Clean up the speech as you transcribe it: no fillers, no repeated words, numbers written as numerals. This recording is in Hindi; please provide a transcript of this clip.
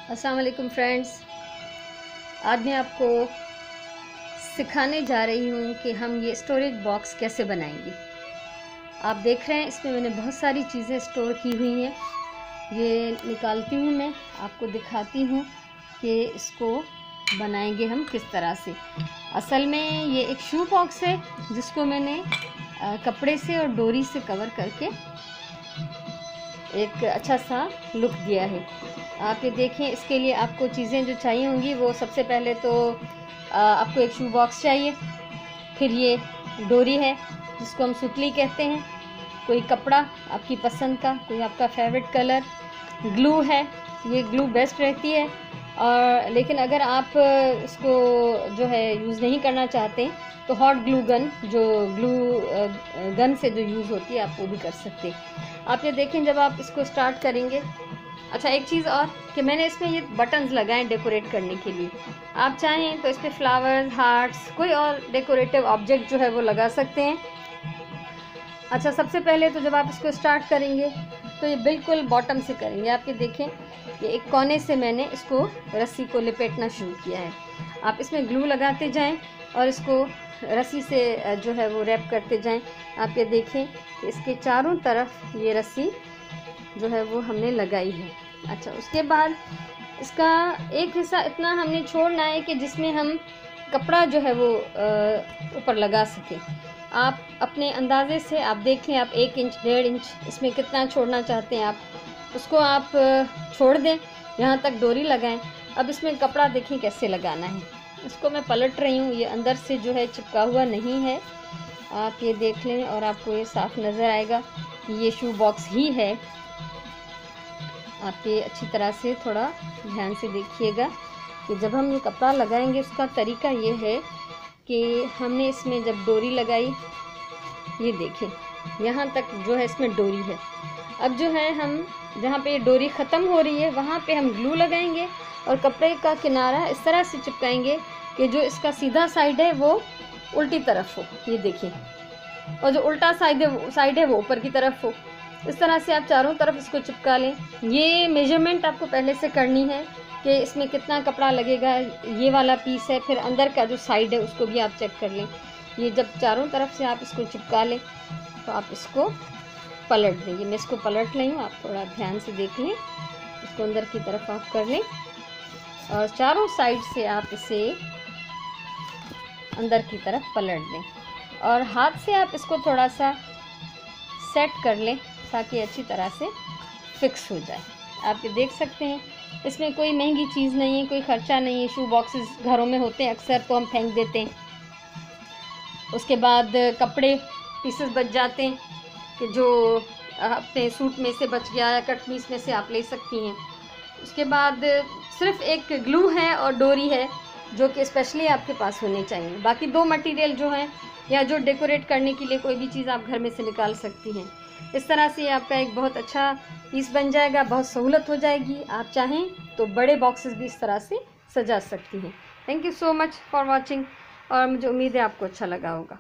अस्सलाम वालेकुम फ्रेंड्स। आज मैं आपको सिखाने जा रही हूँ कि हम ये स्टोरेज बॉक्स कैसे बनाएंगे। आप देख रहे हैं इसमें मैंने बहुत सारी चीज़ें स्टोर की हुई हैं। ये निकालती हूँ, मैं आपको दिखाती हूँ कि इसको बनाएंगे हम किस तरह से। असल में ये एक शू बॉक्स है जिसको मैंने कपड़े से और डोरी से कवर करके एक अच्छा सा लुक दिया है। आप ये देखें, इसके लिए आपको चीज़ें जो चाहिए होंगी वो सबसे पहले तो आपको एक शू बॉक्स चाहिए, फिर ये डोरी है जिसको हम सुतली कहते हैं, कोई कपड़ा आपकी पसंद का, कोई आपका फेवरेट कलर, ग्लू है, ये ग्लू बेस्ट रहती है। और लेकिन अगर आप इसको जो है यूज़ नहीं करना चाहते तो हॉट ग्लू गन, जो ग्लू गन से जो यूज़ होती है, आप वो भी कर सकते हैं। आप ये देखें जब आप इसको स्टार्ट करेंगे। अच्छा, एक चीज़ और कि मैंने इसमें ये बटन्स लगाए डेकोरेट करने के लिए। आप चाहें तो इस पर फ्लावर्स, हार्ट्स, कोई और डेकोरेटिव ऑब्जेक्ट जो है वो लगा सकते हैं। अच्छा, सबसे पहले तो जब आप इसको स्टार्ट करेंगे तो ये बिल्कुल बॉटम से करेंगे। आप ये देखें, ये एक कोने से मैंने इसको रस्सी को लिपेटना शुरू किया है। आप इसमें ग्लू लगाते जाएं और इसको रस्सी से जो है वो रैप करते जाएं। आप ये देखें कि इसके चारों तरफ ये रस्सी जो है वो हमने लगाई है। अच्छा, उसके बाद इसका एक हिस्सा इतना हमने छोड़ना है कि जिसमें हम कपड़ा जो है वो ऊपर लगा सकें। आप अपने अंदाजे से आप देख लें, आप 1 इंच 1.5 इंच इसमें कितना छोड़ना चाहते हैं आप उसको आप छोड़ दें, यहाँ तक डोरी लगाएं। अब इसमें कपड़ा देखें कैसे लगाना है। इसको मैं पलट रही हूँ, ये अंदर से जो है चिपका हुआ नहीं है। आप ये देख लें और आपको ये साफ नज़र आएगा कि ये शू बॉक्स ही है। आप ये अच्छी तरह से थोड़ा ध्यान से देखिएगा कि जब हम ये कपड़ा लगाएंगे उसका तरीका ये है कि हमने इसमें जब डोरी लगाई, ये देखें यहाँ तक जो है इसमें डोरी है। अब जो है हम जहाँ पे डोरी ख़त्म हो रही है वहाँ पे हम ग्लू लगाएंगे और कपड़े का किनारा इस तरह से चिपकाएंगे कि जो इसका सीधा साइड है वो उल्टी तरफ हो, ये देखिए, और जो उल्टा साइड है वो ऊपर की तरफ हो। इस तरह से आप चारों तरफ इसको चिपका लें। ये मेजरमेंट आपको पहले से करनी है कि इसमें कितना कपड़ा लगेगा। ये वाला पीस है, फिर अंदर का जो साइड है उसको भी आप चेक कर लें। ये जब चारों तरफ से आप इसको चिपका लें तो आप इसको पलट दें। ये मैं इसको पलट रही हूँ, आप थोड़ा ध्यान से देख लें। इसको अंदर की तरफ आप कर लें और चारों साइड से आप इसे अंदर की तरफ पलट दें और हाथ से आप इसको थोड़ा सा सेट कर लें ताकि अच्छी तरह से फिक्स हो जाए। आप ये देख सकते हैं, इसमें कोई महंगी चीज़ नहीं है, कोई ख़र्चा नहीं है। शू बॉक्सेस घरों में होते हैं अक्सर, तो हम फेंक देते हैं। उसके बाद कपड़े पीसेस बच जाते हैं कि जो अपने सूट में से बच गया या कट पीस में से आप ले सकती हैं। उसके बाद सिर्फ एक ग्लू है और डोरी है जो कि स्पेशली आपके पास होने चाहिए। बाकी 2 मटेरियल जो हैं या जो डेकोरेट करने के लिए कोई भी चीज़ आप घर में से निकाल सकती हैं। इस तरह से आपका एक बहुत अच्छा पीस बन जाएगा, बहुत सहूलत हो जाएगी। आप चाहें तो बड़े बॉक्सेस भी इस तरह से सजा सकती हैं। Thank you so much for watching और मुझे उम्मीद है आपको अच्छा लगा होगा।